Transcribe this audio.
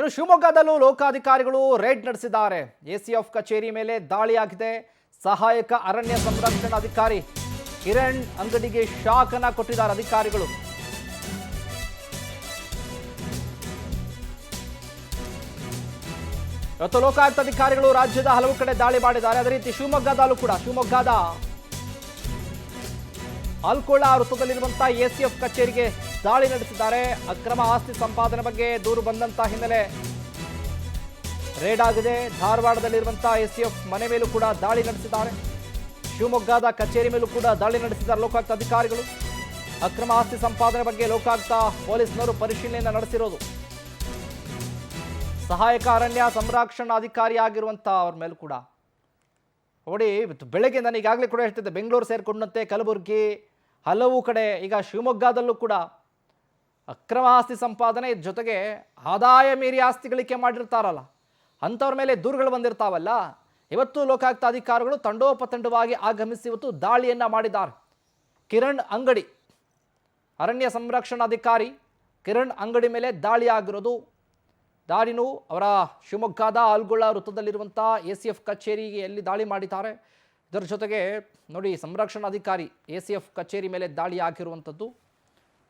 ಇನ್ನು ಶಿವಮೊಗ್ಗದಲ್ಲೂ ಲೋಕಾಧಿಕಾರಿಗಳು ರೇಡ್ ನಡೆಸಿದ್ದಾರೆ. ಎಸಿಎಫ್ ಕಚೇರಿ ಮೇಲೆ ದಾಳಿಯಾಗಿದೆ. ಸಹಾಯಕ ಅರಣ್ಯ ಸಂರಕ್ಷಣಾಧಿಕಾರಿ ಕಿರಣ್ ಅಂಗಡಿಗೆ ಶಾಕ್ ಅನ್ನ ಕೊಟ್ಟಿದ್ದಾರೆ ಅಧಿಕಾರಿಗಳು. ಇವತ್ತು ಲೋಕಾಯುಕ್ತ ಅಧಿಕಾರಿಗಳು ರಾಜ್ಯದ ಹಲವು ಕಡೆ ದಾಳಿ ಮಾಡಿದ್ದಾರೆ. ಅದೇ ರೀತಿ ಶಿವಮೊಗ್ಗದಲ್ಲೂ ಕೂಡ ಶಿವಮೊಗ್ಗದ ಆಲ್ಕೋಳ ವೃತ್ತದಲ್ಲಿರುವಂತಹ ಎಸಿಎಫ್ ಕಚೇರಿಗೆ ದಾಳಿ ನಡೆಸಿದ್ದಾರೆ. ಅಕ್ರಮ ಆಸ್ತಿ ಸಂಪಾದನೆ ಬಗ್ಗೆ ದೂರು ಬಂದಂತ ಹಿನ್ನೆಲೆ ರೇಡ್ ಆಗಿದೆ. ಧಾರವಾಡದಲ್ಲಿರುವಂತಹ ಎಸಿಎಫ್ ಮನೆ ಮೇಲೂ ಕೂಡ ದಾಳಿ ನಡೆಸಿದ್ದಾರೆ. ಶಿವಮೊಗ್ಗದ ಕಚೇರಿ ಮೇಲೂ ಕೂಡ ದಾಳಿ ನಡೆಸಿದ್ದಾರೆ ಲೋಕಾಯುಕ್ತ ಅಧಿಕಾರಿಗಳು. ಅಕ್ರಮ ಆಸ್ತಿ ಸಂಪಾದನೆ ಬಗ್ಗೆ ಲೋಕಾಯುಕ್ತ ಪೊಲೀಸ್ನವರು ಪರಿಶೀಲನೆ ನಡೆಸಿರೋದು. ಸಹಾಯಕ ಅರಣ್ಯ ಸಂರಕ್ಷಣಾಧಿಕಾರಿ ಆಗಿರುವಂತಹ ಅವ್ರ ಮೇಲೂ ಕೂಡ ನೋಡಿ, ಬೆಳಗ್ಗೆ ನಾನು ಈಗಾಗಲೇ ಕೂಡ ಹೇಳ್ತಿದ್ದೆ, ಬೆಂಗಳೂರು ಸೇರಿಕೊಂಡಂತೆ ಕಲಬುರಗಿ ಹಲವು ಕಡೆ, ಈಗ ಶಿವಮೊಗ್ಗದಲ್ಲೂ ಕೂಡ ಅಕ್ರಮ ಆಸ್ತಿ ಸಂಪಾದನೆ ಜೊತೆಗೆ ಆದಾಯ ಮೀರಿ ಆಸ್ತಿ ಗಳಿಕೆ ಮಾಡಿರ್ತಾರಲ್ಲ ಅಂಥವ್ರ ಮೇಲೆ ದೂರುಗಳು ಬಂದಿರ್ತಾವಲ್ಲ. ಇವತ್ತು ಲೋಕಾಯುಕ್ತ ಅಧಿಕಾರಿಗಳು ತಂಡೋಪತಂಡವಾಗಿ ಆಗಮಿಸಿ ಇವತ್ತು ದಾಳಿಯನ್ನ ಮಾಡಿದ್ದಾರೆ. ಕಿರಣ್ ಅಂಗಡಿ ಅರಣ್ಯ ಸಂರಕ್ಷಣಾಧಿಕಾರಿ ಕಿರಣ್ ಅಂಗಡಿ ಮೇಲೆ ದಾಳಿ ಆಗಿರೋದು. ದಾಳಿನೂ ಅವರ ಶಿವಮೊಗ್ಗದ ಆಲ್ಗೊಳ ವೃತ್ತದಲ್ಲಿರುವಂಥ ಎಸಿಎಫ್ ಕಚೇರಿಗೆ ಎಲ್ಲಿ ದಾಳಿ ಮಾಡಿದ್ದಾರೆ. ಇದರ ಜೊತೆಗೆ ನೋಡಿ, ಸಂರಕ್ಷಣಾಧಿಕಾರಿ ಎಸಿಎಫ್ ಕಚೇರಿ ಮೇಲೆ ದಾಳಿ ಆಗಿರುವಂಥದ್ದು.